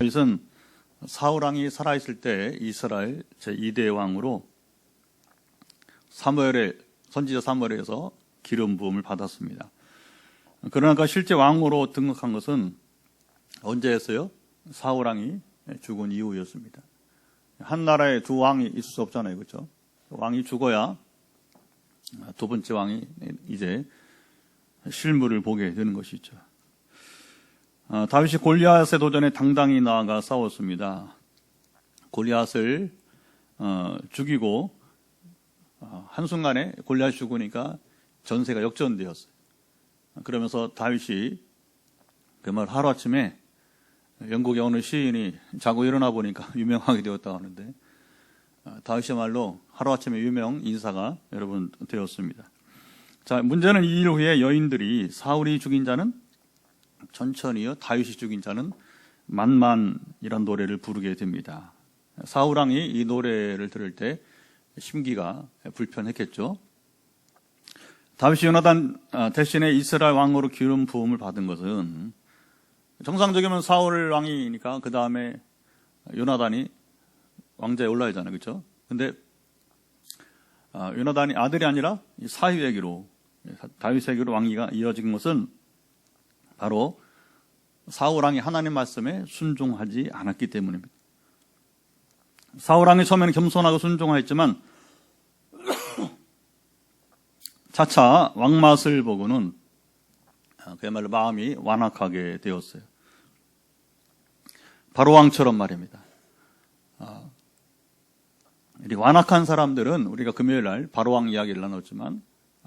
다윗은 사울 왕이 살아있을 때 이스라엘 제2대 왕으로 선지자 사무엘에서 기름 부음을 받았습니다. 그러나 실제 왕으로 등극한 것은 언제였어요? 사울 왕이 죽은 이후였습니다. 한 나라에 두 왕이 있을 수 없잖아요, 그렇죠? 왕이 죽어야 두 번째 왕이 이제 실물을 보게 되는 것이죠. 다윗이 골리앗의 도전에 당당히 나아가 싸웠습니다. 골리앗을 죽이고 한순간에 골리앗이 죽으니까 전세가 역전되었어요. 그러면서 다윗이 그 말 하루아침에 영국의 어느 시인이 자고 일어나 보니까 유명하게 되었다고 하는데, 다윗이야말로 하루아침에 유명 인사가 여러분 되었습니다. 자, 문제는 이 일 후에 여인들이 사울이 죽인 자는 천천히요, 다윗이 죽인 자는 만만이란 노래를 부르게 됩니다. 사울 왕이 이 노래를 들을 때 심기가 불편했겠죠. 다윗이 요나단 대신에 이스라엘 왕으로 기름 부음을 받은 것은, 정상적이면 사울 왕이니까 그 다음에 요나단이 왕자에 올라야잖아요, 그렇죠? 근데 요나단이 아들이 아니라 사위에게로, 다윗에게로 왕위가 이어진 것은 바로 사울 왕이 하나님 말씀에 순종하지 않았기 때문입니다. 사울 왕이 처음에는 겸손하고 순종하였지만 차차 왕맛을 보고는 그야말로 마음이 완악하게 되었어요. 바로 왕처럼 말입니다. 이 완악한 사람들은, 우리가 금요일 날 바로 왕 이야기를 나눴지만,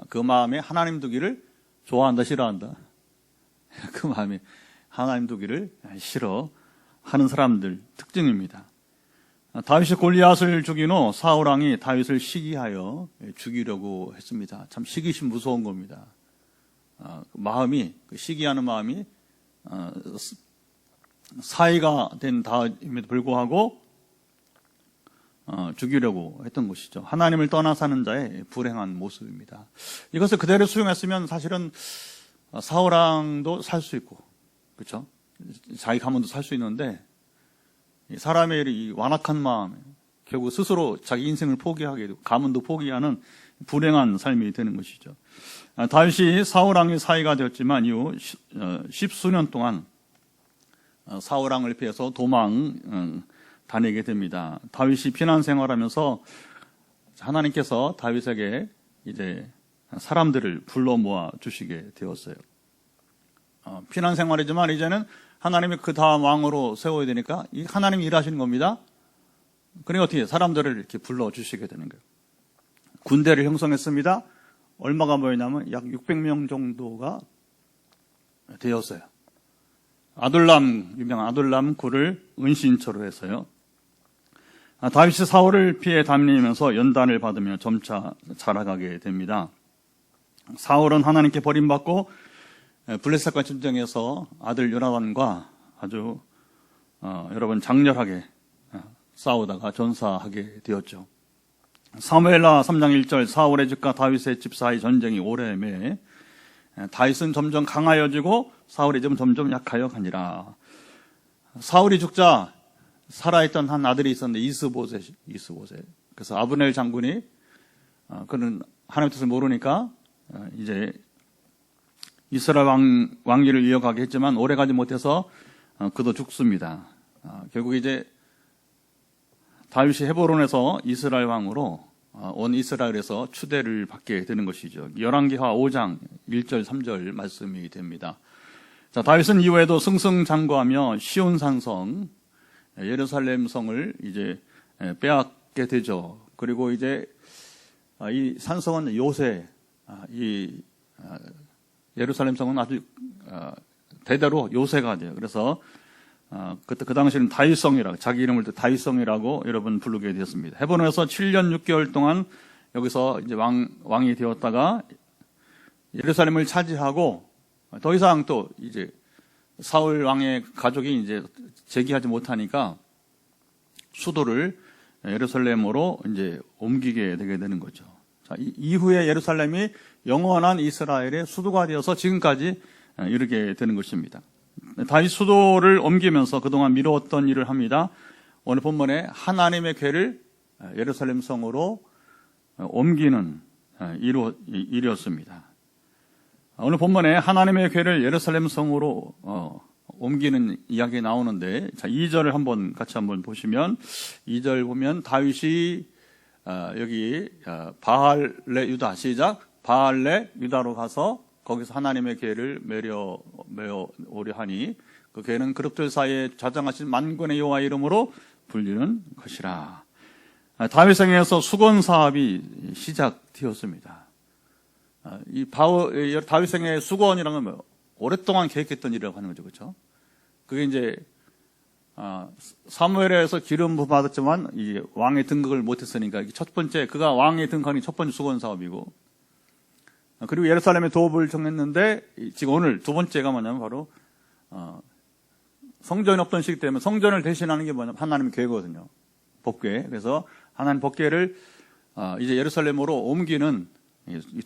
그 마음에 하나님 두기를 좋아한다, 싫어한다? 그 마음에 하나님 두기를 싫어하는 사람들 특징입니다. 다윗이 골리앗을 죽인 후 사울 왕이 다윗을 시기하여 죽이려고 했습니다. 참 시기심 무서운 겁니다. 마음이, 시기하는 마음이 사이가 된 다음에도 불구하고 죽이려고 했던 것이죠. 하나님을 떠나 사는 자의 불행한 모습입니다. 이것을 그대로 수용했으면 사실은 사울 왕도 살 수 있고, 그렇죠? 자기 가문도 살 수 있는데, 사람의 이 완악한 마음, 결국 스스로 자기 인생을 포기하게 되고 가문도 포기하는 불행한 삶이 되는 것이죠. 다윗이 사울 왕의 사위가 되었지만 이후 10수년 동안 사울 왕을 피해서 도망 다니게 됩니다. 다윗이 피난 생활하면서 하나님께서 다윗에게 이제 사람들을 불러 모아 주시게 되었어요. 피난 생활이지만 이제는 하나님이 그 다음 왕으로 세워야 되니까 하나님이 일하시는 겁니다. 그러니까 어떻게 사람들을 이렇게 불러 주시게 되는 거예요. 군대를 형성했습니다. 얼마가 모였냐면 약 600명 정도가 되었어요. 유명한 아둘람 굴을 은신처로 해서요. 다윗이 사울을 피해 다니면서 연단을 받으며 점차 자라가게 됩니다. 사울은 하나님께 버림받고 블레셋과 전쟁에서 아들 요나단과 아주 여러분 장렬하게 싸우다가 전사하게 되었죠. 사무엘하 3장 1절, 사울의 집과 다윗의 집 사이 전쟁이 오래매 다윗은 점점 강하여지고 사울의 집은 점점 약하여 가니라. 사울이 죽자 살아있던 한 아들이 있었는데 이스보셋. 그래서 아브넬 장군이 그는 하나님의 뜻을 모르니까 이제 이스라엘 왕위를 이어가게 했지만 오래가지 못해서 그도 죽습니다. 결국 이제 다윗이 헤브론에서 이스라엘 왕으로 온 이스라엘에서 추대를 받게 되는 것이죠. 열왕기하 5장 1절 3절 말씀이 됩니다. 자, 다윗은 이후에도 승승장구하며 시온산성 예루살렘 성을 이제 빼앗게 되죠. 그리고 이제 이 산성은 요새 예루살렘 성은 아주 대대로 요새가 돼요. 그래서 그때 그 당시에는 다윗성이라고, 자기 이름을 다윗성이라고 여러분 부르게 되었습니다. 헤브론에서 7년 6개월 동안 여기서 이제 왕이 되었다가 예루살렘을 차지하고 더 이상 또 이제 사울 왕의 가족이 이제 재기하지 못하니까 수도를 예루살렘으로 이제 옮기게 되게 되는 거죠. 자, 이후에 예루살렘이 영원한 이스라엘의 수도가 되어서 지금까지 이르게 되는 것입니다. 다윗 수도를 옮기면서 그동안 미루었던 일을 합니다. 오늘 본문에 하나님의 궤를 예루살렘 성으로 옮기는 일이었습니다. 오늘 본문에 하나님의 궤를 예루살렘 성으로 옮기는 이야기 나오는데, 자, 2절을 같이 한번 보시면, 2절 보면 다윗이 여기 바알레 유다, 시작, 바알레 유다로 가서 거기서 하나님의 궤를 메려 오려 하니 그 궤는 그룹들 사이에 좌장하신 만군의 여호와 이름으로 불리는 것이라. 다윗성에서 수건 사업이 시작되었습니다. 이 다윗성의 수건이라는 건 오랫동안 계획했던 일이라고 하는 거죠, 그렇죠? 그게 이제 사무엘에서 기름 부음 받았지만 이 왕의 등극을 못했으니까 첫 번째, 그가 왕의 등극하니 첫 번째 수건 사업이고, 그리고 예루살렘에 도읍을 정했는데 지금 오늘 두 번째가 뭐냐면 바로 성전이 없던 시기 때문에 성전을 대신하는 게 뭐냐면 하나님의 궤거든요. 법궤. 그래서 하나님 법궤를 이제 예루살렘으로 옮기는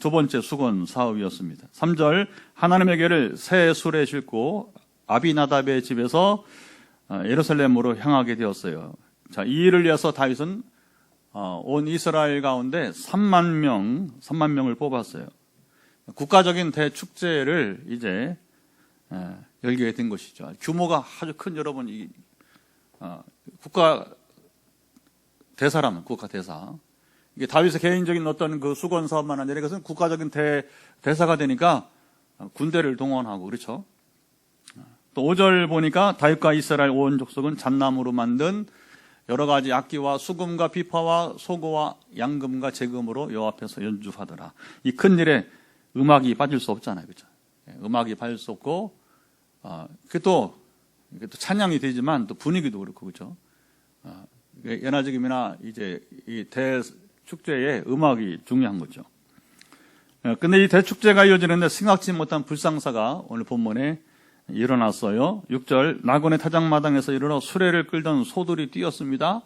두 번째 수건 사업이었습니다. 3절, 하나님의 궤를 새 술에 싣고 아비나답의 집에서 예루살렘으로 향하게 되었어요. 자, 이 일을 위해서 다윗은 온 이스라엘 가운데 3만 명을 뽑았어요. 국가적인 대축제를 이제 열게 된 것이죠. 규모가 아주 큰, 여러분, 국가 대사라면 국가 대사. 이게 다윗의 개인적인 어떤 그 수건 사업만 아니라 이것은 국가적인 대사가 되니까 군대를 동원하고, 그렇죠? 또 5절 보니까 다윗과 이스라엘 온 족속은 잣나무로 만든 여러 가지 악기와 수금과 비파와 소고와 양금과 제금으로 여호와 앞에서 연주하더라. 이 큰 일에 음악이 빠질 수 없잖아요, 그렇죠? 음악이 빠질 수 없고, 이게 또 찬양이 되지만 또 분위기도 그렇고, 그렇죠? 연화적임이나 이제 이 대축제에 음악이 중요한 거죠. 근데 이 대축제가 이어지는데 생각지 못한 불상사가 오늘 본문에 일어났어요. 6절, 나곤의 타작마당에서 이르러 수레를 끌던 소들이 뛰었습니다.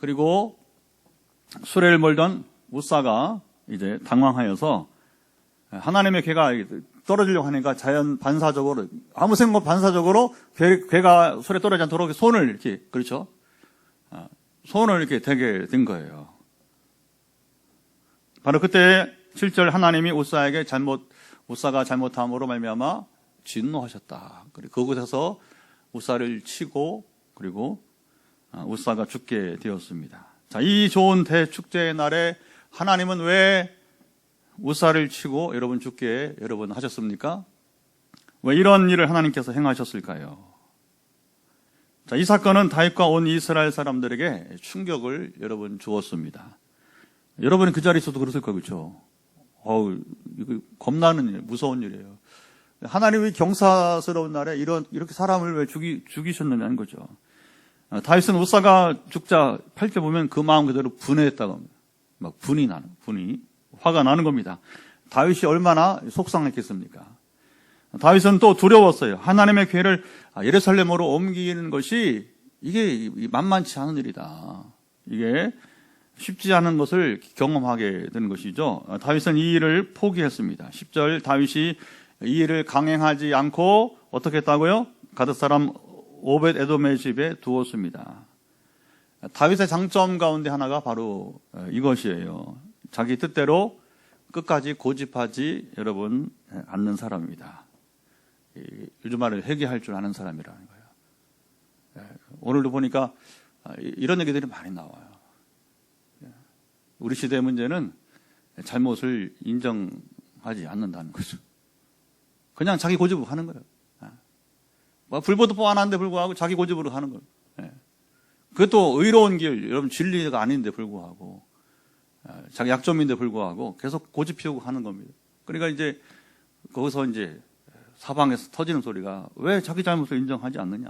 그리고 수레를 몰던 우사가 이제 당황하여서 하나님의 궤가 떨어지려고 하니까 자연 반사적으로, 아무 생각 없이 반사적으로 궤가 수레 떨어지지 않도록 손을 이렇게, 그렇죠? 손을 이렇게 대게 된 거예요. 바로 그때 7절, 하나님이 우사가 잘못함으로 말미암아 진노하셨다. 그리고 그곳에서 우사를 치고, 그리고 우사가 죽게 되었습니다. 자, 이 좋은 대축제의 날에 하나님은 왜 우사를 치고 여러분 죽게 여러분 하셨습니까? 왜 이런 일을 하나님께서 행하셨을까요? 자, 이 사건은 다윗과 온 이스라엘 사람들에게 충격을 여러분 주었습니다. 여러분이 그 자리에 있어도 그랬을 거예요, 그렇죠? 이거 겁나는 일, 무서운 일이에요. 하나님이 경사스러운 날에 이렇게 사람을 왜 죽이셨느냐는 거죠. 다윗은 우사가 죽자 8절 보면 그 마음 그대로 분해했다고 합니다. 막 화가 나는 겁니다. 다윗이 얼마나 속상했겠습니까? 다윗은 또 두려웠어요. 하나님의 궤를 예루살렘으로 옮기는 것이 이게 만만치 않은 일이다. 이게 쉽지 않은 것을 경험하게 되는 것이죠. 다윗은 이 일을 포기했습니다. 10절, 다윗이 이 일을 강행하지 않고 어떻게 했다고요? 가드 사람 오벳 에돔의 집에 두었습니다. 다윗의 장점 가운데 하나가 바로 이것이에요. 자기 뜻대로 끝까지 고집하지 여러분 않는 사람입니다. 요즘 말을 회개할 줄 아는 사람이라는 거예요. 오늘도 보니까 이런 얘기들이 많이 나와요. 우리 시대의 문제는 잘못을 인정하지 않는다는 거죠. 그냥 자기 고집으로 하는 거예요. 불보듯 뻔한데 불구하고 자기 고집으로 하는 거예요. 그것도 의로운 길, 여러분 진리가 아닌데 불구하고, 자기 약점인데 불구하고 계속 고집 피우고 하는 겁니다. 그러니까 이제 거기서 이제 사방에서 터지는 소리가 왜 자기 잘못을 인정하지 않느냐.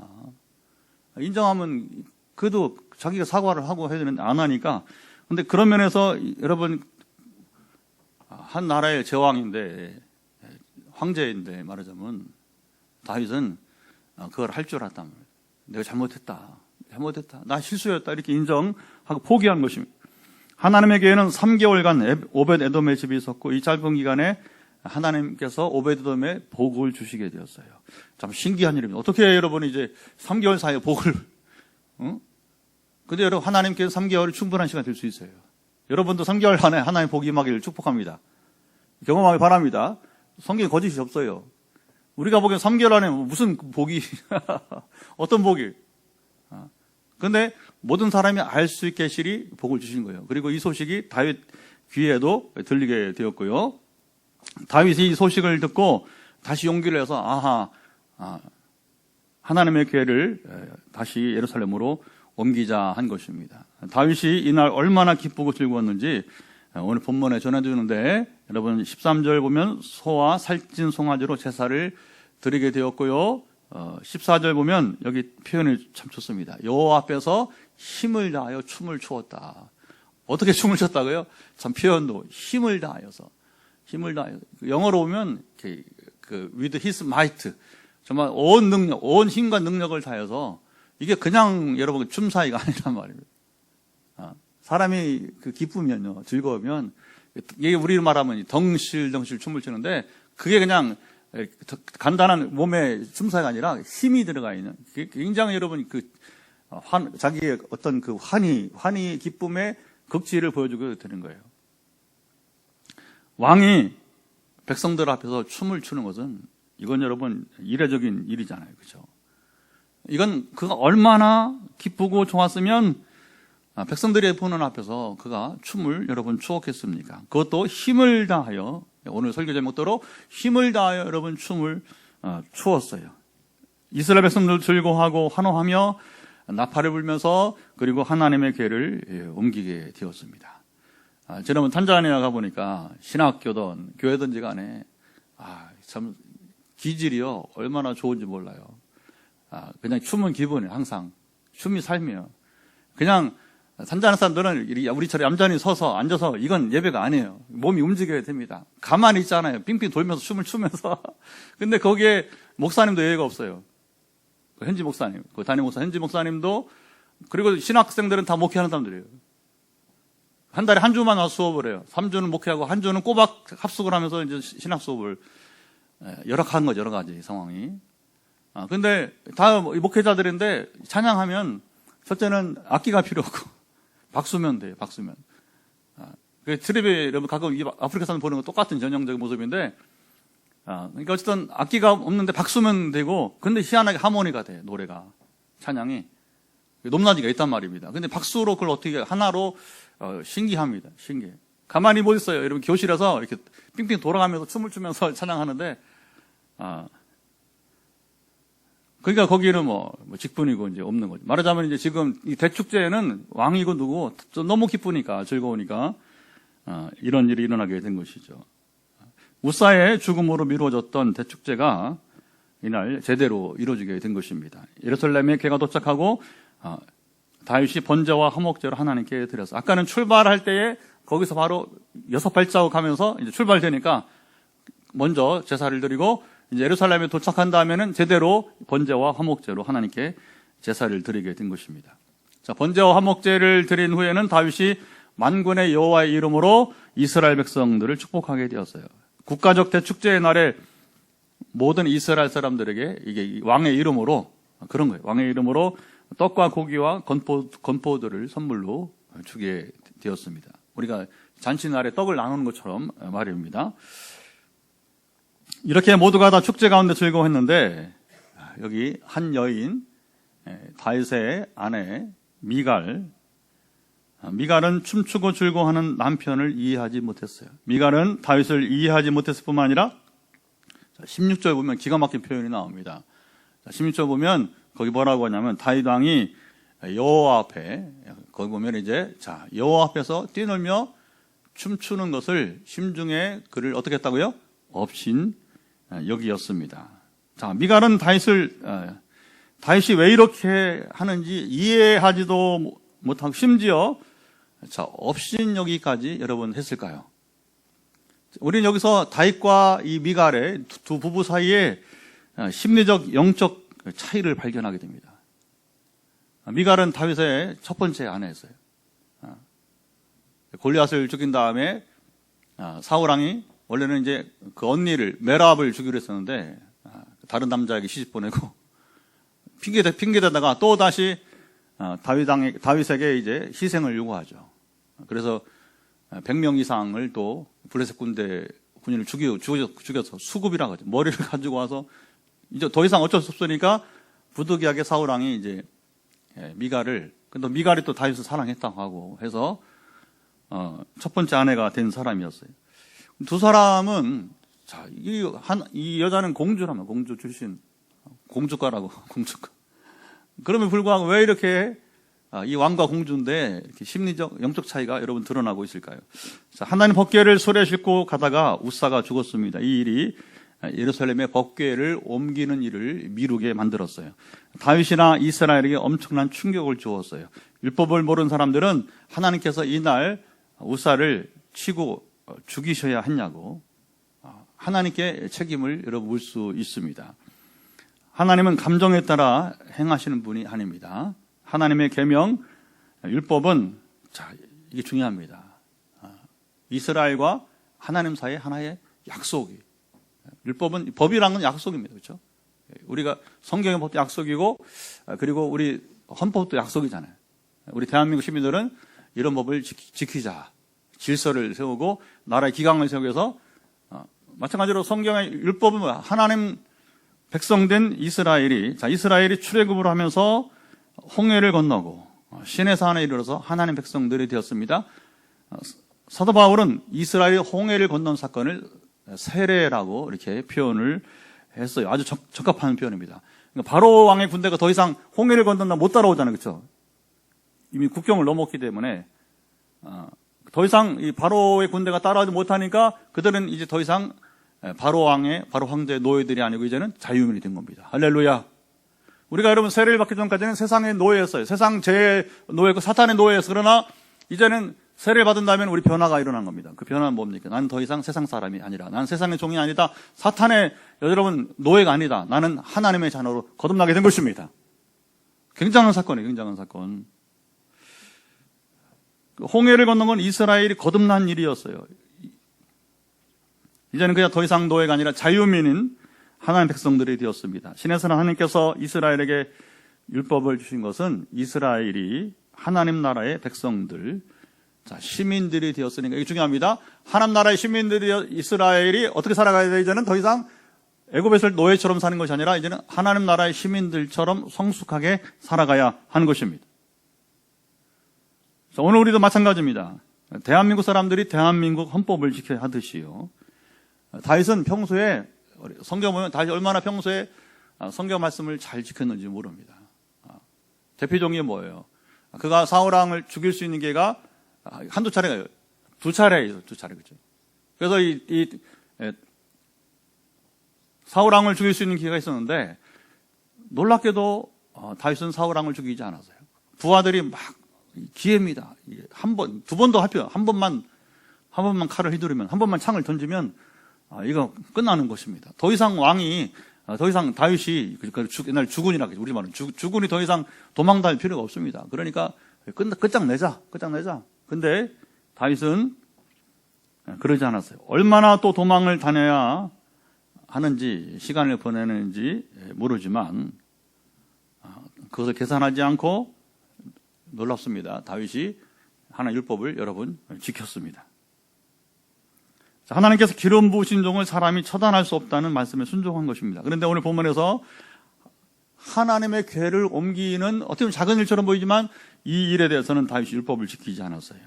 인정하면 그래도 자기가 사과를 하고 해야 되는데 안 하니까. 근데 그런 면에서 여러분, 한 나라의 제왕인데, 황제인데 말하자면 다윗은 그걸 할 줄 알았단 말이에요. 내가 잘못했다. 나 실수였다. 이렇게 인정하고 포기한 것입니다. 하나님의 궤에는 3개월간 오벳 에돔의 집에 있었고 이 짧은 기간에 하나님께서 오베드돔에 복을 주시게 되었어요. 참 신기한 일입니다. 어떻게 여러분이 이제 3개월 사이에 복을, 근데 여러분 하나님께서 3개월이 충분한 시간 될 수 있어요. 여러분도 3개월 안에 하나님 복이 임하기를 축복합니다. 경험하기 바랍니다. 성경에 거짓이 없어요. 우리가 보기엔 3개월 안에 무슨 복이, 어떤 복이. 근데 모든 사람이 알 수 있게 시리 복을 주신 거예요. 그리고 이 소식이 다윗 귀에도 들리게 되었고요. 다윗이 이 소식을 듣고 다시 용기를 내서 하나님의 교회를 다시 예루살렘으로 옮기자 한 것입니다. 다윗이 이날 얼마나 기쁘고 즐거웠는지 오늘 본문에 전해주는데, 여러분 13절 보면 소와 살찐 송아지로 제사를 드리게 되었고요. 14절 보면 여기 표현이 참 좋습니다. 여호와 앞에서 힘을 다하여 춤을 추었다. 어떻게 춤을 췄다고요? 참 표현도 힘을 다하여서. 영어로 보면 with his might, 정말 온 능력, 온 힘과 능력을 다해서, 이게 그냥 여러분 춤사위가 아니란 말입니다. 사람이 기쁘면요, 즐거우면, 이게 우리로 말하면 덩실덩실 춤을 추는데, 그게 그냥 간단한 몸의 춤사위가 아니라 힘이 들어가 있는, 굉장히 여러분 자기의 어떤 환희, 기쁨의 극치를 보여주게 되는 거예요. 왕이 백성들 앞에서 춤을 추는 것은, 이건 여러분 이례적인 일이잖아요. 그렇죠? 이건 그가 얼마나 기쁘고 좋았으면 백성들의 보는 앞에서 그가 춤을 여러분 추었겠습니까? 그것도 힘을 다하여, 오늘 설교 제목대로 힘을 다하여 여러분 춤을 추었어요. 이스라엘 백성들 즐거워하고 환호하며 나팔을 불면서, 그리고 하나님의 궤를 옮기게 되었습니다. 저는 탄자니아 가보니까 신학교든 교회든지 간에 참 기질이요 얼마나 좋은지 몰라요. 그냥 춤은 기분이에요. 항상 춤이 삶이에요. 그냥 탄자니아 사람들은 우리처럼 얌전히 서서 앉아서 이건 예배가 아니에요. 몸이 움직여야 됩니다. 가만히 있잖아요. 빙빙 돌면서 춤을 추면서. 근데 거기에 목사님도 예외가 없어요. 현지 목사님, 담임 목사 현지 목사님도, 그리고 신학생들은 다 목회하는 사람들이에요. 한 달에 한 주만 와서 수업을 해요. 3주는 목회하고 한 주는 꼬박 합숙을 하면서 이제 신학 수업을 열악한 거죠, 여러 가지 상황이. 근데 다 목회자들인데 찬양하면 첫째는 악기가 필요 없고 박수면 돼요, 박수면. 트립에 여러분 가끔 아프리카 사람 보는 거 똑같은 전형적인 모습인데, 그러니까 어쨌든 악기가 없는데 박수면 되고, 근데 희한하게 하모니가 돼, 노래가, 찬양이 높낮이가 있단 말입니다. 근데 박수로 그걸 어떻게 하나로 신기합니다. 신기해. 가만히 못 있어요. 여러분 교실에서 이렇게 빙빙 돌아가면서 춤을 추면서 찬양하는데, 그러니까 거기는 뭐 직분이고 이제 없는 거죠. 말하자면 이제 지금 이 대축제에는 왕이고 누구 너무 기쁘니까, 즐거우니까 이런 일이 일어나게 된 것이죠. 우사의 죽음으로 미루어졌던 대축제가 이날 제대로 이루어지게 된 것입니다. 예루살렘에 개가 도착하고 다윗이 번제와 화목제로 하나님께 드렸어요. 아까는 출발할 때에 거기서 바로 6발자국 가면서 이제 출발되니까 먼저 제사를 드리고, 이제 예루살렘에 도착한 다음에는 제대로 번제와 화목제로 하나님께 제사를 드리게 된 것입니다. 자, 번제와 화목제를 드린 후에는 다윗이 만군의 여호와의 이름으로 이스라엘 백성들을 축복하게 되었어요. 국가적 대축제의 날에 모든 이스라엘 사람들에게 이게 왕의 이름으로, 그런 거예요. 왕의 이름으로 떡과 고기와 건포들을 선물로 주게 되었습니다. 우리가 잔치날에 떡을 나누는 것처럼 말입니다. 이렇게 모두가 다 축제 가운데 즐거워했는데, 여기 한 여인, 다윗의 아내 미갈은 춤추고 즐거워하는 남편을 이해하지 못했어요. 미갈은 다윗을 이해하지 못했을 뿐만 아니라 16절 보면 기가 막힌 표현이 나옵니다. 16절 보면 거기 뭐라고 하냐면, 다윗 왕이 여호와 앞에, 거기 보면 이제 여호와 앞에서 뛰놀며 춤추는 것을 심중에 그를 어떻게 했다고요? 업신 여기였습니다. 자, 미갈은 다윗이 왜 이렇게 하는지 이해하지도 못하고, 심지어 업신 여기까지 여러분 했을까요? 우리는 여기서 다윗과 이 미갈의 두 부부 사이에 심리적, 영적 차이를 발견하게 됩니다. 미갈은 다윗의 첫 번째 아내였어요. 골리앗을 죽인 다음에 사울 왕이 원래는 이제 그 언니를 메랍을 주기로 했었는데 다른 남자에게 시집 보내고 핑계대다가 또 다시 다윗에게 이제 희생을 요구하죠. 그래서 100명 이상을 또 블레셋 군인을 죽여서 수급이라고 하죠. 머리를 가지고 와서 이제 더 이상 어쩔 수 없으니까 부득이하게 사울 왕이 이제 근데 미갈이 또 다윗을 사랑했다고 하고 해서 첫 번째 아내가 된 사람이었어요. 두 사람은 이 여자는 공주라면 공주 출신 공주과라고 공주과. 그러면 불구하고 왜 이렇게 이 왕과 공주인데 이렇게 심리적 영적 차이가 여러분 드러나고 있을까요? 자, 하나님 법궤를 소리에 싣고 가다가 우사가 죽었습니다. 이 일이 예루살렘의 법궤를 옮기는 일을 미루게 만들었어요. 다윗이나 이스라엘에게 엄청난 충격을 주었어요. 율법을 모르는 사람들은 하나님께서 이날 우사를 치고 죽이셔야 했냐고 하나님께 책임을 물을 수 있습니다. 하나님은 감정에 따라 행하시는 분이 아닙니다. 하나님의 계명, 율법은 이게 중요합니다. 이스라엘과 하나님 사이의 하나의 약속이. 율법은 법이란 건 약속입니다. 그렇죠? 우리가 성경의 법도 약속이고 그리고 우리 헌법도 약속이잖아요. 우리 대한민국 시민들은 이런 법을 지키자. 질서를 세우고 나라의 기강을 세우기 위해서 마찬가지로 성경의 율법은 하나님 백성된 이스라엘이 출애굽을 하면서 홍해를 건너고 시내산에 이르러서 하나님 백성들이 되었습니다. 사도 바울은 이스라엘이 홍해를 건넌 사건을 세례라고 이렇게 표현을 했어요. 아주 적합한 표현입니다. 그러니까 바로 왕의 군대가 더 이상 홍해를 건넌다 못 따라오잖아요. 그렇죠? 이미 국경을 넘었기 때문에 더 이상 이 바로의 군대가 따라오지 못하니까 그들은 이제 더 이상 바로 황제의 노예들이 아니고 이제는 자유민이 된 겁니다. 할렐루야. 우리가 여러분 세례를 받기 전까지는 세상의 노예였어요. 세상 죄의 노예고 사탄의 노예였어요. 그러나 이제는 세례를 받은다면 우리 변화가 일어난 겁니다. 그 변화는 뭡니까? 나는 더 이상 세상 사람이 아니라, 나는 세상의 종이 아니다. 사탄의 여러분 노예가 아니다. 나는 하나님의 자녀로 거듭나게 된 것입니다. 굉장한 사건이에요. 굉장한 사건. 홍해를 건넌 건 이스라엘이 거듭난 일이었어요. 이제는 그냥 더 이상 노예가 아니라 자유민인 하나님 백성들이 되었습니다. 신에서는 하나님께서 이스라엘에게 율법을 주신 것은 이스라엘이 하나님 나라의 백성들, 시민들이 되었으니까 이게 중요합니다. 하나님 나라의 시민들이 이스라엘이 어떻게 살아가야 돼? 이제는 더 이상 애굽에서 노예처럼 사는 것이 아니라 이제는 하나님 나라의 시민들처럼 성숙하게 살아가야 하는 것입니다. 오늘 우리도 마찬가지입니다. 대한민국 사람들이 대한민국 헌법을 지켜야 하듯이요. 다윗은 평소에 성경 보면 다윗이 얼마나 평소에 성경 말씀을 잘 지켰는지 모릅니다. 대표적인 게 뭐예요? 그가 사울왕을 죽일 수 있는 기회가 한두 차례가 두 차례, 그죠? 그래서 사울왕을 죽일 수 있는 기회가 있었는데 놀랍게도 다윗은 사울왕을 죽이지 않았어요. 부하들이 막 기회입니다. 한 번, 두 번도 할 필요, 한 번만 칼을 휘두르면, 한 번만 창을 던지면 이거 끝나는 것입니다. 더 이상 다윗이 옛날 주군이라고 하죠. 우리 말은 주군이 더 이상 도망다닐 필요가 없습니다. 그러니까 끝장내자. 근데 다윗은 그러지 않았어요. 얼마나 또 도망을 다녀야 하는지, 시간을 보내는지 모르지만 그것을 계산하지 않고 놀랍습니다. 다윗이 하나님 율법을 여러분 지켰습니다. 하나님께서 기름 부으신 종을 사람이 처단할 수 없다는 말씀에 순종한 것입니다. 그런데 오늘 본문에서 하나님의 궤를 옮기는 어떻게 보면 작은 일처럼 보이지만 이 일에 대해서는 다윗이 율법을 지키지 않았어요.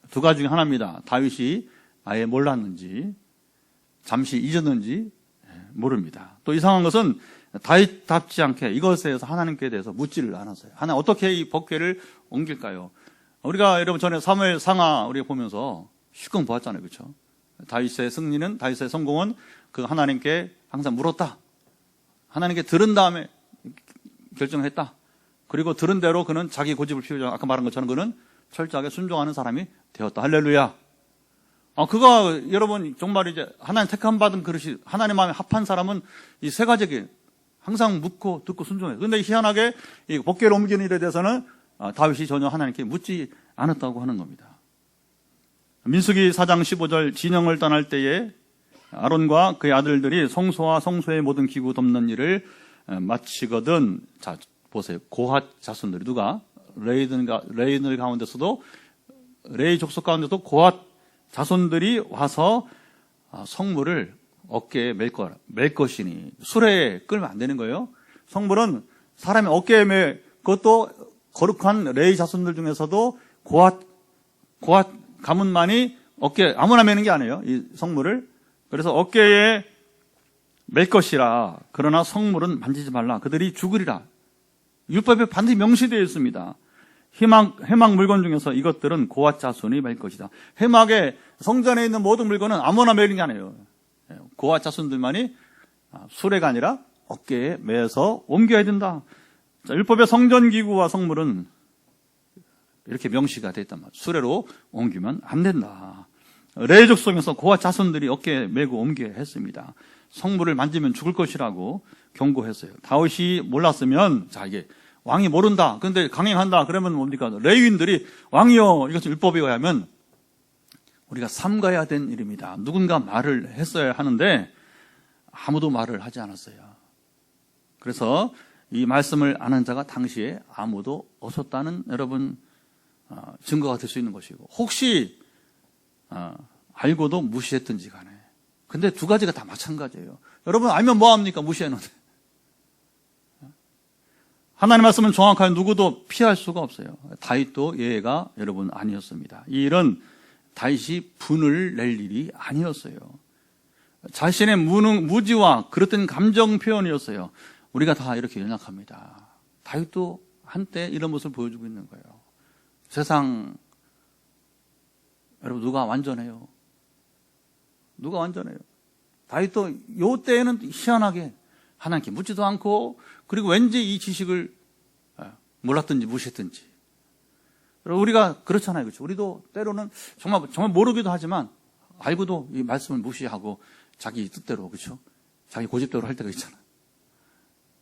두 가지 중에 하나입니다. 다윗이 아예 몰랐는지 잠시 잊었는지 모릅니다. 또 이상한 것은 다윗답지 않게 이것에 대해서 하나님께 대해서 묻지를 않았어요. 하나님 어떻게 이 법궤를 옮길까요? 우리가 여러분 전에 사무엘 상하 우리가 보면서 시금 보았잖아요. 그렇죠? 다윗의 승리는, 다윗의 성공은 그 하나님께 항상 물었다. 하나님께 들은 다음에 결정했다. 그리고 들은 대로 그는 자기 고집을 피우지 않고 아까 말한 것처럼 그는 철저하게 순종하는 사람이 되었다. 할렐루야. 그가 여러분 정말 이제 하나님 택함 받은 그릇이 하나님 마음에 합한 사람은 이 세 가지게 항상 묻고 듣고 순종해요. 그런데 희한하게 이 법궤를 옮기는 일에 대해서는 다윗이 전혀 하나님께 묻지 않았다고 하는 겁니다. 민수기 4장 15절 진영을 떠날 때에 아론과 그의 아들들이 성소와 성소의 모든 기구 덮는 일을 마치거든. 자, 보세요. 고핫 자손들이 누가? 레이들 가운데서도, 레이 족속 가운데서도 고핫 자손들이 와서 성물을 어깨에 맬 것이니. 수레에 끌면 안 되는 거예요. 성물은 사람의 어깨에 그것도 거룩한 레이 자손들 중에서도 고핫 가문만이 어깨에 아무나 매는 게 아니에요. 이 성물을. 그래서 어깨에 맬 것이라. 그러나 성물은 만지지 말라. 그들이 죽으리라. 율법에 반드시 명시되어 있습니다. 회막 물건 중에서 이것들은 고핫 자손이 맬 것이다. 회막에 성전에 있는 모든 물건은 아무나 매는 게 아니에요. 고핫 자손들만이 수레가 아니라 어깨에 매서 옮겨야 된다. 자, 율법의 성전기구와 성물은 이렇게 명시가 되어 있단 말이에요. 수레로 옮기면 안 된다. 레위 족속에서 고핫 자손들이 어깨에 메고 옮겨야 했습니다. 성물을 만지면 죽을 것이라고 경고했어요. 다윗이 몰랐으면, 자, 이게 왕이 모른다. 그런데 강행한다. 그러면 뭡니까? 레위인들이 왕이여, 이것은 율법이어야 하면 우리가 삼가야 된 일입니다. 누군가 말을 했어야 하는데 아무도 말을 하지 않았어요. 그래서 이 말씀을 아는 자가 당시에 아무도 없었다는 여러분 증거가 될 수 있는 것이고, 혹시 알고도 무시했든지 간에. 근데 두 가지가 다 마찬가지예요. 여러분 알면 뭐합니까? 무시했는데. 하나님의 말씀은 정확하게 누구도 피할 수가 없어요. 다윗도 예외가 여러분 아니었습니다. 이 일은 다윗이 분을 낼 일이 아니었어요. 자신의 무지와 그렇던 감정 표현이었어요. 우리가 다 이렇게 연약합니다. 다윗도 한때 이런 모습을 보여주고 있는 거예요. 세상, 여러분 누가 완전해요? 누가 완전해요? 다윗도 요 때에는 희한하게 하나님께 묻지도 않고, 그리고 왠지 이 지식을 몰랐든지 무시했든지. 우리가 그렇잖아요. 그렇죠? 우리도 때로는 정말 모르기도 하지만 알고도 이 말씀을 무시하고 자기 뜻대로, 그렇죠? 자기 고집대로 할 때가 있잖아요.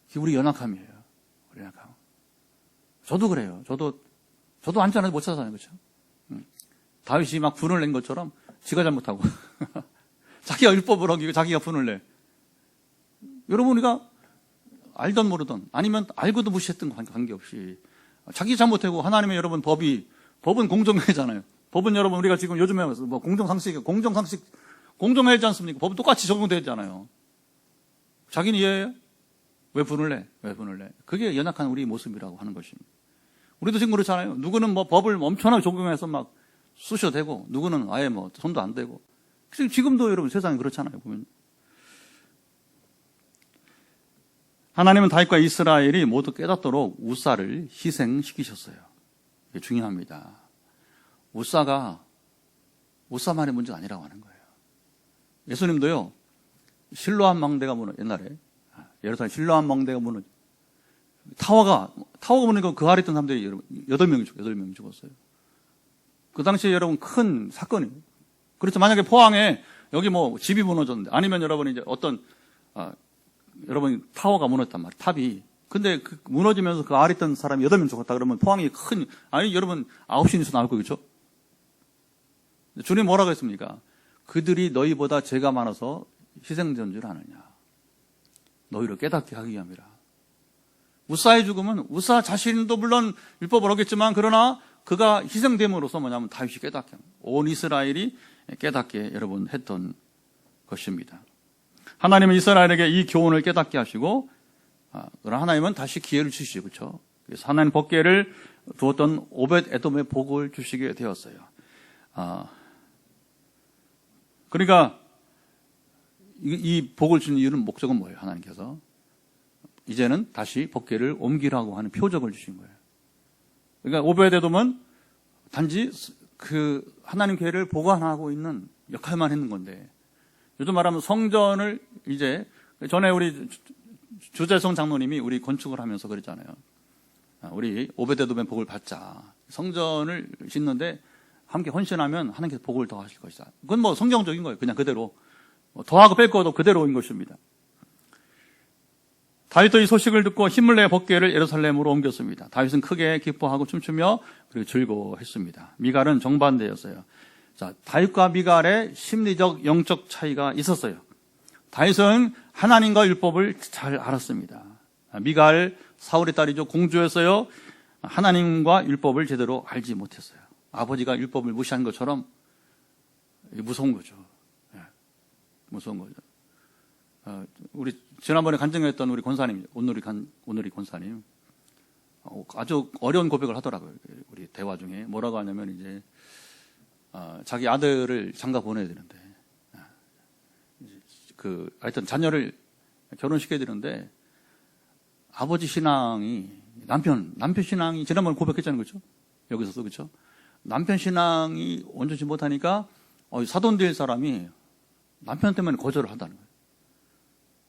그게 우리 연약함이에요. 우리 연약함. 저도 그래요. 저도 안전하게 못 찾아요. 그렇죠? 다윗이 막 분을 낸 것처럼 지가 잘못하고 자기가 율법을 어기고 자기가 분을 내. 여러분, 우리가 알던 모르던 아니면 알고도 무시했던 관계없이 자기 잘못하고, 하나님의 여러분 법은 공정하잖아요. 법은 여러분 우리가 지금 요즘에 뭐 공정상식 공정하지 않습니까? 법은 똑같이 적용되잖아요. 자기는 이해해요? 왜 분을 내? 그게 연약한 우리 모습이라고 하는 것입니다. 우리도 지금 그렇잖아요. 누구는 뭐 법을 엄청나게 적용해서 막 쑤셔대고, 누구는 아예 뭐 손도 안 대고. 지금도 여러분 세상이 그렇잖아요, 보면. 하나님은 다윗과 이스라엘이 모두 깨닫도록 우사를 희생시키셨어요. 이게 중요합니다. 우사만의 문제가 아니라고 하는 거예요. 예수님도요, 실로암 망대가 옛날에 예루살렘 실로암 망대가 타워가 무너지고 그 아래 있던 사람들이 여러분 8명이 죽었어요. 그 당시에 여러분 큰 사건이에요. 그렇죠. 만약에 포항에 여기 뭐 집이 무너졌는데, 아니면 여러분 이제 여러분 타워가 무너졌단 말이에요. 탑이. 근데 그 무너지면서 그 아래 있던 사람이 8명 죽었다 그러면 포항이 여러분 9시 뉴스 나올 거겠죠? 주님 뭐라고 했습니까? 그들이 너희보다 죄가 많아서 희생된 줄 아느냐. 너희를 깨닫게 하기 위함이라. 우사의 죽음은 우사 자신도 물론 율법을 어겼지만, 그러나 그가 희생됨으로써 뭐냐면 다윗이 깨닫게, 온 이스라엘이 깨닫게 여러분 했던 것입니다. 하나님은 이스라엘에게 이 교훈을 깨닫게 하시고, 그러나 하나님은 다시 기회를 주시죠. 그렇죠? 그래서 하나님 법궤를 두었던 오벳 에돔의 복을 주시게 되었어요. 그러니까 이 복을 주는 이유는, 목적은 뭐예요? 하나님께서 이제는 다시 법궤를 옮기라고 하는 표적을 주신 거예요. 그러니까 오벳 에돔은 단지 그 하나님 궤를 보관하고 있는 역할만 했는 건데, 요즘 말하면 성전을 이제, 전에 우리 주재성 장로님이 우리 건축을 하면서 그랬잖아요. 우리 오벳 에돔의 복을 받자. 성전을 짓는데 함께 헌신하면 하나님께서 복을 더하실 것이다. 그건 뭐 성경적인 거예요. 그냥 그대로. 더하고 뺄 것도 그대로인 것입니다. 다윗도 이 소식을 듣고 힘을 내 법궤를 예루살렘으로 옮겼습니다. 다윗은 크게 기뻐하고 춤추며 그리고 즐거워했습니다. 미갈은 정반대였어요. 자, 다윗과 미갈의 심리적 영적 차이가 있었어요. 다윗은 하나님과 율법을 잘 알았습니다. 미갈 사울의 딸이죠. 공주였어요. 하나님과 율법을 제대로 알지 못했어요. 아버지가 율법을 무시한 것처럼 무서운 거죠. 무서운 거죠. 우리 지난번에 간증했던 우리 권사님, 오늘이 권사님, 아주 어려운 고백을 하더라고요. 우리 대화 중에 뭐라고 하냐면 이제 자기 아들을 장가 보내야 되는데, 하여튼 자녀를 결혼시켜야 되는데 아버지 신앙이 남편 신앙이 지난번에 고백했잖아요, 그렇죠? 여기서도 그렇죠? 남편 신앙이 온전치 못하니까 사돈 될 사람이 남편 때문에 거절을 한다는 거예요.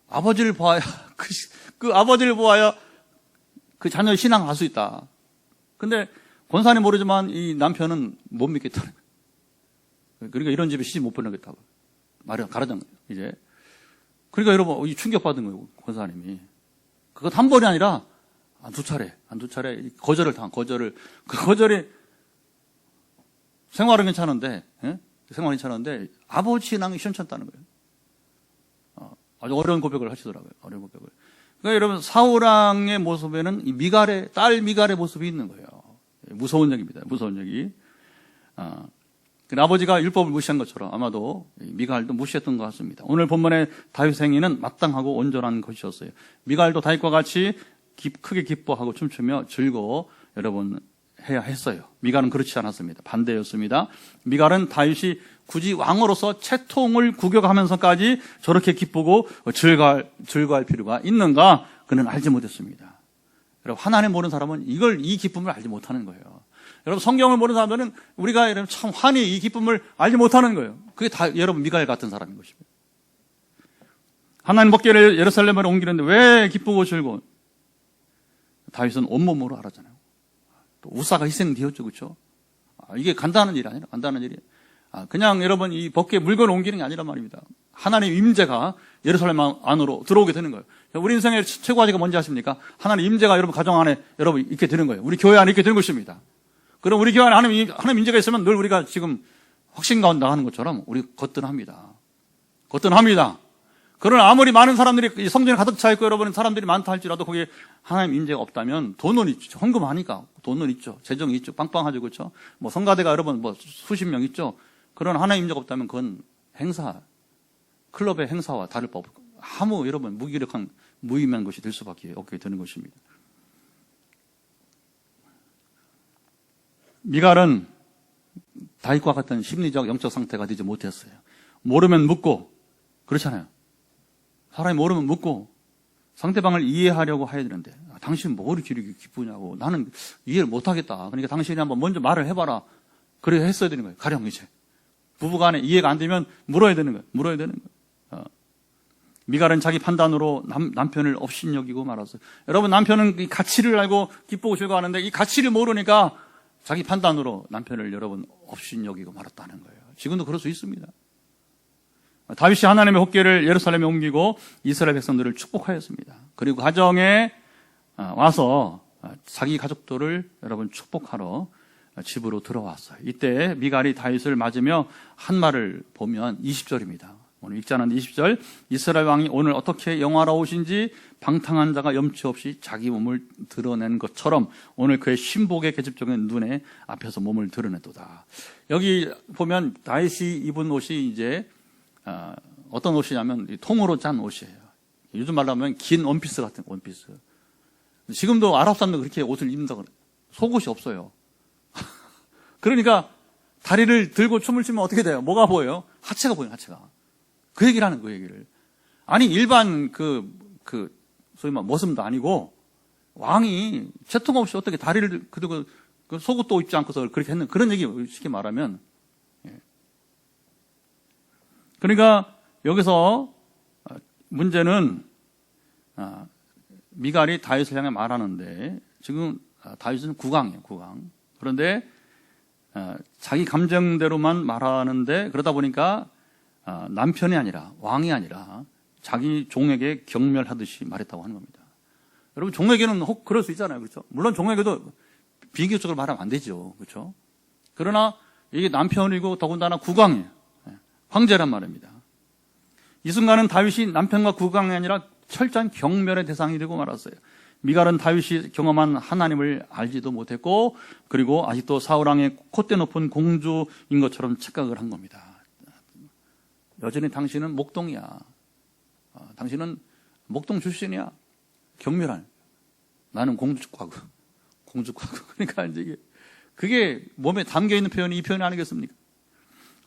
아버지를 보아야 그 아버지를 보아야 그 자녀의 신앙을 알 수 있다. 근데 권사는 모르지만 이 남편은 못 믿겠다는 거예요. 그러니까 이런 집에 시집 못 보내겠다고 말을 가르친 거예요. 이제 그러니까 여러분 이 충격받은 거예요, 권사님이. 그것 한 번이 아니라 두 차례 거절을 그 거절이 생활은 괜찮은데, 생활은 괜찮은데 아버지 신앙이 시원찮다는 거예요. 아주 어려운 고백을 하시더라고요. 어려운 고백을. 그러니까 여러분 사울왕의 모습에는 이 딸 미갈의 모습이 있는 거예요. 무서운 얘기입니다. 무서운 얘기. 아버지가 율법을 무시한 것처럼 아마도 미갈도 무시했던 것 같습니다. 오늘 본문의 다윗 행위는 마땅하고 온전한 것이었어요. 미갈도 다윗과 같이 크게 기뻐하고 춤추며 즐거워 여러분 해야 했어요. 미갈은 그렇지 않았습니다. 반대였습니다. 미갈은 다윗이 굳이 왕으로서 채통을 구격하면서까지 저렇게 기쁘고 즐거워할 필요가 있는가? 그는 알지 못했습니다. 여러분 하나님 모르는 사람은 이 기쁨을 알지 못하는 거예요. 여러분 성경을 모르는 사람들은 우리가 여러분 참 환히 이 기쁨을 알지 못하는 거예요. 그게 다 여러분 미갈 같은 사람인 것입니다. 하나님 법궤를 예루살렘으로 옮기는데 왜 기쁘고 즐거운? 다윗은 온몸으로 알았잖아요. 또 우사가 희생되었죠, 그렇죠? 이게 간단한 일이 아니라 간단한 일이. 그냥 여러분 이 법궤 물건을 옮기는 게 아니란 말입니다. 하나님 임재가 예루살렘 안으로 들어오게 되는 거예요. 우리 인생의 최고 과제가 뭔지 아십니까? 하나님 임재가 여러분 가정 안에 여러분 있게 되는 거예요. 우리 교회 안에 있게 되는 것입니다. 그럼 우리 교회 안에 하나님 임재가 있으면 늘 우리가 지금 확신 가운데 나가는 것처럼 우리 거뜬합니다. 그러나 아무리 많은 사람들이 성전에 가득 차 있고 여러분 사람들이 많다 할지라도 거기에 하나님 임재가 없다면 돈은 있죠. 헌금하니까 돈은 있죠. 재정이 있죠. 빵빵하죠, 그렇죠? 뭐 성가대가 여러분 수십 명 있죠. 그러나 하나님 임재가 없다면 그건 클럽의 행사와 다를 바 없고 아무 여러분 무의미한 것이 될 수밖에 없게 되는 것입니다. 미갈은 다윗과 같은 심리적 영적 상태가 되지 못했어요. 모르면 묻고, 그렇잖아요. 사람이 모르면 묻고 상대방을 이해하려고 해야 되는데 당신 뭐 이렇게 기쁘냐고 나는 이해를 못하겠다. 그러니까 당신이 한번 먼저 말을 해봐라. 그래 했어야 되는 거예요. 가령 이제 부부간에 이해가 안 되면 물어야 되는 거예요. 미갈은 자기 판단으로 남편을 업신여기고 말았어요. 여러분 남편은 이 가치를 알고 기쁘고 즐거워하는데 이 가치를 모르니까 자기 판단으로 남편을 여러분 업신여기고 말았다는 거예요. 지금도 그럴 수 있습니다. 다윗이 하나님의 법궤를 예루살렘에 옮기고 이스라엘 백성들을 축복하였습니다. 그리고 가정에 와서 자기 가족들을 여러분 축복하러 집으로 들어왔어요. 이때 미갈이 다윗을 맞으며 한 말을 보면 20절입니다. 오늘 읽지 않았는데 20절, 이스라엘 왕이 오늘 어떻게 영화로우신지 방탕한 자가 염치 없이 자기 몸을 드러낸 것처럼 오늘 그의 신복의 계집종의 눈에 앞에서 몸을 드러냈도다. 여기 보면 다윗이 입은 옷이 이제 어떤 옷이냐면 통으로 짠 옷이에요. 요즘 말로 하면 긴 원피스 같은 원피스. 지금도 아랍 사람들 그렇게 옷을 입는다고 그래요. 속옷이 없어요. 그러니까 다리를 들고 춤을 추면 어떻게 돼요? 뭐가 보여요? 하체가 보여요, 하체가. 그 얘기를 하는 그 얘기를. 아니 일반 소위 말 머슴도 아니고 왕이 채통 없이 어떻게 다리를 그리고 속옷도 입지 않고서 그렇게 했는 그런 얘기 쉽게 말하면. 그러니까 여기서 문제는 미갈이 다윗을 향해 말하는데 지금 다윗은 국왕이에요, 국왕. 그런데 자기 감정대로만 말하는데 그러다 보니까 남편이 아니라 왕이 아니라 자기 종에게 경멸하듯이 말했다고 하는 겁니다. 여러분 종에게는 혹 그럴 수 있잖아요, 그렇죠? 물론 종에게도 비교적으로 말하면 안 되죠, 그렇죠? 그러나 이게 남편이고 더군다나 국왕이에요, 황제란 말입니다. 이 순간은 다윗이 남편과 구강이 아니라 철저한 경멸의 대상이 되고 말았어요. 미갈은 다윗이 경험한 하나님을 알지도 못했고, 그리고 아직도 사울왕의 콧대 높은 공주인 것처럼 착각을 한 겁니다. 여전히 당신은 목동이야. 당신은 목동 출신이야. 경멸한. 나는 공주과고. 그러니까 이제 그게 몸에 담겨 있는 표현이 이 표현이 아니겠습니까?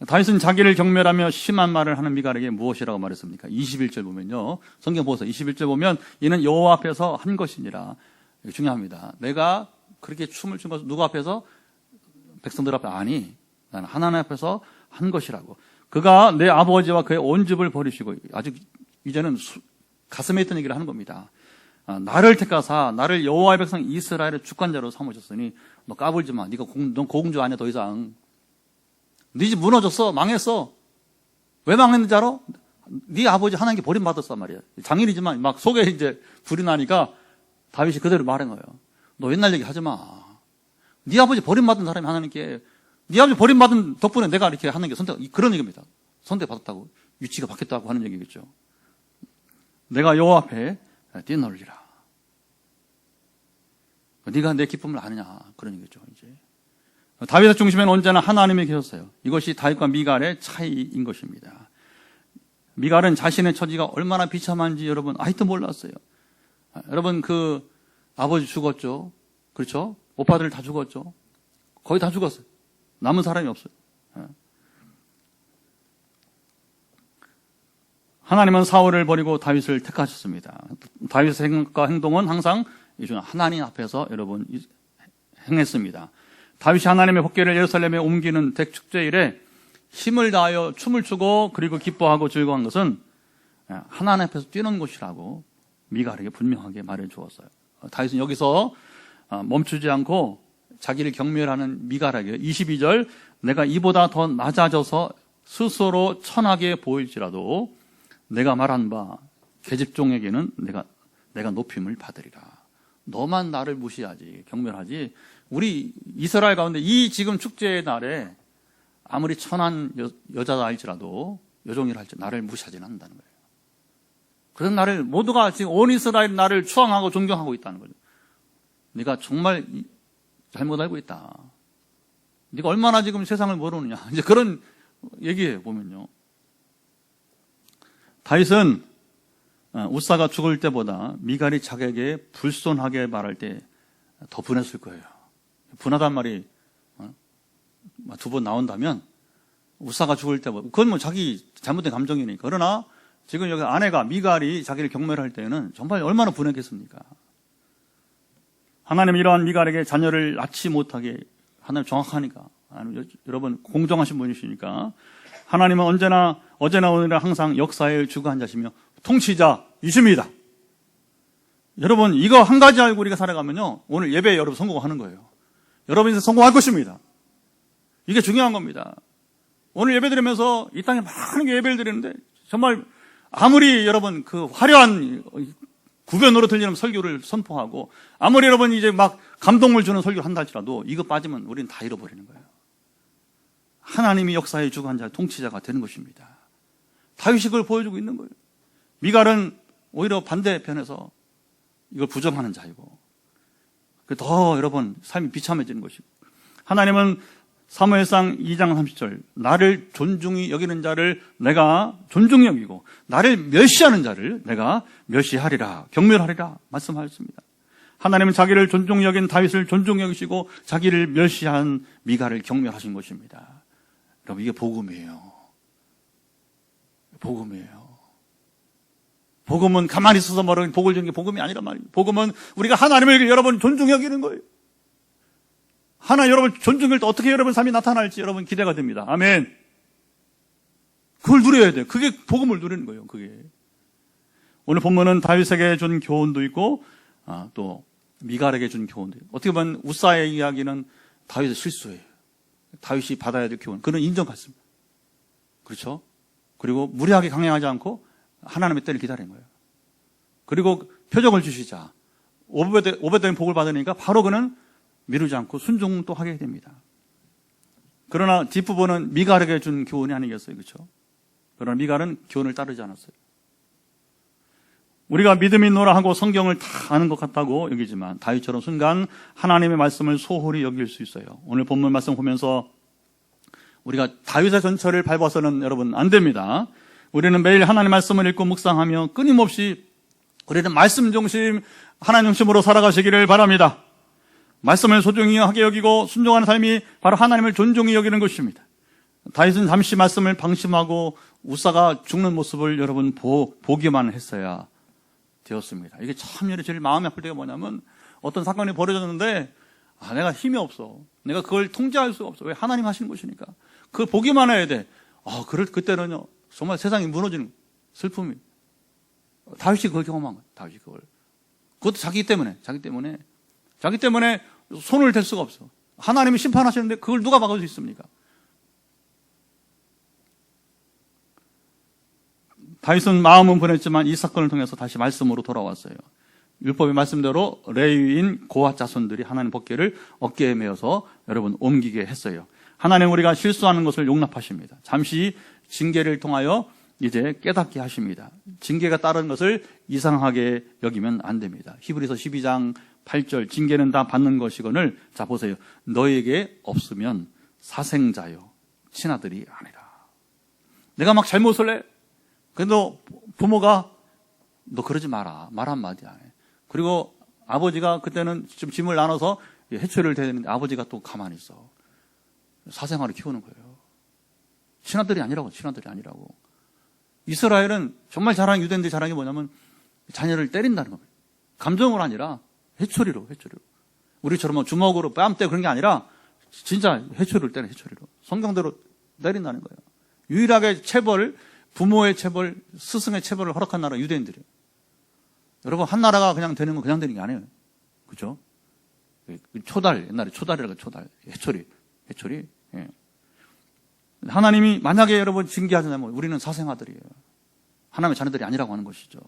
다윗은 자기를 경멸하며 심한 말을 하는 미갈에게 무엇이라고 말했습니까? 21절 보면요. 성경 보세요. 21절 보면 이는 여호와 앞에서 한 것이니라. 이게 중요합니다. 내가 그렇게 춤을 춘 것은 누구 앞에서? 백성들 앞에 아니. 나는 하나님 앞에서 한 것이라고. 그가 내 아버지와 그의 온 집을 버리시고 아직 이제는 가슴에 있던 얘기를 하는 겁니다. 나를 택하사 나를 여호와의 백성 이스라엘의 주권자로 삼으셨으니 너 까불지 마. 넌 고공주 아니야 더 이상. 네 집 무너졌어. 망했어. 왜 망했는지 알아? 네 아버지 하나님께 버림받았단 말이야. 장인이지만 막 속에 이제 불이 나니까 다윗이 그대로 말한 거예요. 너 옛날 얘기 하지 마. 네 아버지 버림받은 사람이 하나님께, 네 아버지 버림받은 덕분에 내가 이렇게 하는 게 그런 얘기입니다. 선택받았다고, 위치가 바뀌었다고 하는 얘기겠죠. 내가 여호와 앞에 뛰어놀리라. 네가 내 기쁨을 아느냐. 그런 얘기죠, 이제. 다윗의 중심에는 언제나 하나님이 계셨어요. 이것이 다윗과 미갈의 차이인 것입니다. 미갈은 자신의 처지가 얼마나 비참한지 여러분 아직도 몰랐어요. 여러분 그 아버지 죽었죠. 그렇죠? 오빠들 다 죽었죠. 거의 다 죽었어요. 남은 사람이 없어요. 하나님은 사울을 버리고 다윗을 택하셨습니다. 다윗의 생각과 행동은 항상 하나님 앞에서 여러분 행했습니다. 다윗이 하나님의 법궤를 예루살렘에 옮기는 대축제일에 힘을 다하여 춤을 추고 그리고 기뻐하고 즐거워한 것은 하나님 앞에서 뛰는 것이라고 미갈에게 분명하게 말해 주었어요. 다윗은 여기서 멈추지 않고 자기를 경멸하는 미갈에게 22절 내가 이보다 더 낮아져서 스스로 천하게 보일지라도 내가 말한 바 계집종에게는 내가 높임을 받으리라. 너만 나를 무시하지 경멸하지. 우리 이스라엘 가운데 이 지금 축제의 날에 아무리 천한 여자다 할지라도 여종이라 할지 나를 무시하지는 않는다는 거예요. 그런 나를 모두가 지금 온 이스라엘 나를 추앙하고 존경하고 있다는 거죠. 네가 정말 잘못 알고 있다. 네가 얼마나 지금 세상을 모르느냐. 이제 그런 얘기예요, 보면요. 다윗은 우사가 죽을 때보다 미갈이 자기에게 불손하게 말할 때 더 분했을 거예요. 분하단 말이 두 번 나온다면 우사가 죽을 때보다 그건 뭐 자기 잘못된 감정이니까. 그러나 지금 여기 아내가 미갈이 자기를 경멸할 때는 정말 얼마나 분했겠습니까? 하나님은 이러한 미갈에게 자녀를 낳지 못하게 하나님 정확하니까 여러분 공정하신 분이시니까 하나님은 언제나 어제나 오늘이나 항상 역사의 주관한 자시며 통치자이십니다. 여러분 이거 한 가지 알고 우리가 살아가면요 오늘 예배에 여러분 성공하는 거예요. 여러분 인생 성공할 것입니다. 이게 중요한 겁니다. 오늘 예배 드리면서 이 땅에 많은 예배를 드리는데 정말 아무리 여러분 그 화려한 구변으로 들리는 설교를 선포하고 아무리 여러분 이제 막 감동을 주는 설교를 한다 할지라도 이거 빠지면 우리는 다 잃어버리는 거예요. 하나님이 역사의 주관자, 통치자가 되는 것입니다. 다윗이 그걸 보여주고 있는 거예요. 미갈은 오히려 반대편에서 이걸 부정하는 자이고 더 여러분 삶이 비참해지는 것이고 하나님은 사무엘상 2장 30절 나를 존중히 여기는 자를 내가 존중히 여기고 나를 멸시하는 자를 내가 멸시하리라 경멸하리라 말씀하셨습니다. 하나님은 자기를 존중히 여긴 다윗을 존중히 여기시고 자기를 멸시한 미갈을 경멸하신 것입니다. 여러분 이게 복음이에요. 복음이에요. 복음은 가만히 있어서 뭐라고 복을 주는 게 복음이 아니란 말이에요. 복음은 우리가 하나님을 여러분 존중히 여기는 거예요. 하나 여러분 존중할 때 어떻게 여러분 삶이 나타날지 여러분 기대가 됩니다. 아멘. 그걸 누려야 돼요. 그게 복음을 누리는 거예요. 그게 오늘 본문은 다윗에게 준 교훈도 있고 또 미갈에게 준 교훈도 있고 어떻게 보면 우사의 이야기는 다윗의 실수예요. 다윗이 받아야 될 교훈 그는 인정받습니다. 그렇죠? 그리고 무리하게 강행하지 않고 하나님의 때를 기다린 거예요. 그리고 표적을 주시자 오베데는 복을 받으니까 바로 그는 미루지 않고 순종도 하게 됩니다. 그러나 뒷부분은 미갈에게 준 교훈이 아니겠어요. 그렇죠? 그러나 미갈은 교훈을 따르지 않았어요. 우리가 믿음이 있노라 하고 성경을 다 아는 것 같다고 여기지만 다윗처럼 순간 하나님의 말씀을 소홀히 여길 수 있어요. 오늘 본문 말씀 보면서 우리가 다윗의 전철을 밟아서는 여러분 안 됩니다. 우리는 매일 하나님의 말씀을 읽고 묵상하며 끊임없이 우리는 말씀 중심, 하나님 중심으로 살아가시기를 바랍니다. 말씀을 소중히 하게 여기고 순종하는 삶이 바로 하나님을 존중히 여기는 것입니다. 다윗은 잠시 말씀을 방심하고 우사가 죽는 모습을 여러분 보기만 했어야 되었습니다. 이게 참 제일 마음이 아플 때가 뭐냐면 어떤 사건이 벌어졌는데 내가 힘이 없어. 내가 그걸 통제할 수가 없어. 왜? 하나님 하시는 것이니까. 그걸 보기만 해야 돼. 그때는요 정말 세상이 무너지는 슬픔이. 다윗이 그걸 경험한 거예요. 다윗이 그걸. 그것도 자기 때문에 손을 댈 수가 없어. 하나님이 심판하시는데 그걸 누가 막을 수 있습니까? 다윗은 마음은 분했지만 이 사건을 통해서 다시 말씀으로 돌아왔어요. 율법의 말씀대로 레위인 고핫 자손들이 하나님 법궤를 어깨에 메어서 여러분 옮기게 했어요. 하나님 우리가 실수하는 것을 용납하십니다. 잠시 징계를 통하여 이제 깨닫게 하십니다. 징계가 따르는 것을 이상하게 여기면 안 됩니다. 히브리서 12장 8절 징계는 다 받는 것이거늘 자 보세요. 너에게 없으면 사생자요 친아들이 아니라. 내가 막 잘못을 해. 그래도 부모가 너 그러지 마라. 말 한마디 안 해. 그리고 아버지가 그때는 좀 짐을 나눠서 해초리를 대는데 아버지가 또 가만히 있어. 사생활을 키우는 거예요. 친아들이 아니라고. 이스라엘은 정말 잘하는 유대인들이 잘하는 게 뭐냐면 자녀를 때린다는 겁니다. 감정으로 아니라 해초리로. 우리처럼 주먹으로 뺨 때 그런 게 아니라 진짜 해초리를 때려. 성경대로 때린다는 거예요. 유일하게 부모의 체벌, 스승의 체벌을 허락한 나라가 유대인들이에요. 여러분 한 나라가 그냥 되는 게 아니에요. 그죠? 옛날에 초달이라고 해초리. 예. 하나님이 만약에 여러분 징계하자면 우리는 사생아들이에요. 하나님의 자녀들이 아니라고 하는 것이죠.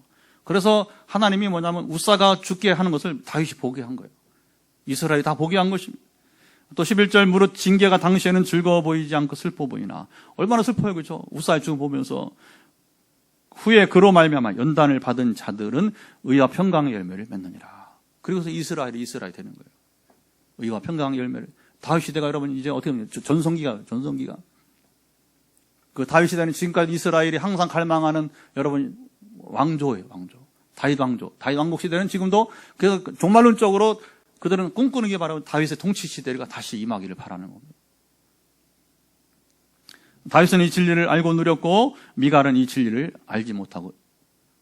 그래서 하나님이 뭐냐면 우사가 죽게 하는 것을 다윗이 보게 한 거예요. 이스라엘이 다 보게 한 것입니다. 또 11절 무릇 징계가 당시에는 즐거워 보이지 않고 슬퍼 보이나. 얼마나 슬퍼요, 그렇죠? 우사의 죽음 보면서 후에 그로 말미암아 연단을 받은 자들은 의와 평강의 열매를 맺느니라. 그리고서 이스라엘이 되는 거예요. 의와 평강의 열매를. 다윗 시대가 여러분 이제 어떻게 보면 전성기가. 그 다윗 시대는 지금까지 이스라엘이 항상 갈망하는 여러분 왕조예요, 왕조. 다윗 왕국 시대는 지금도 그래서 종말론적으로 그들은 꿈꾸는 게 바로 다윗의 통치 시대가 다시 임하기를 바라는 겁니다. 다윗은 이 진리를 알고 누렸고 미갈은 이 진리를 알지 못하고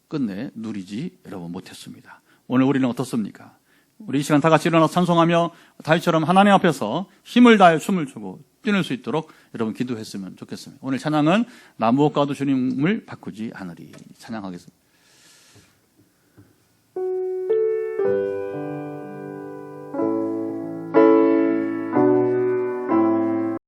끝내 누리지 여러분 못했습니다. 오늘 우리는 어떻습니까? 우리 이 시간 다 같이 일어나서 찬송하며 다윗처럼 하나님 앞에서 힘을 다해 춤을 추고 뛰는 수 있도록 여러분 기도했으면 좋겠습니다. 오늘 찬양은 나 무엇과도 주님을 바꾸지 않으리 찬양하겠습니다.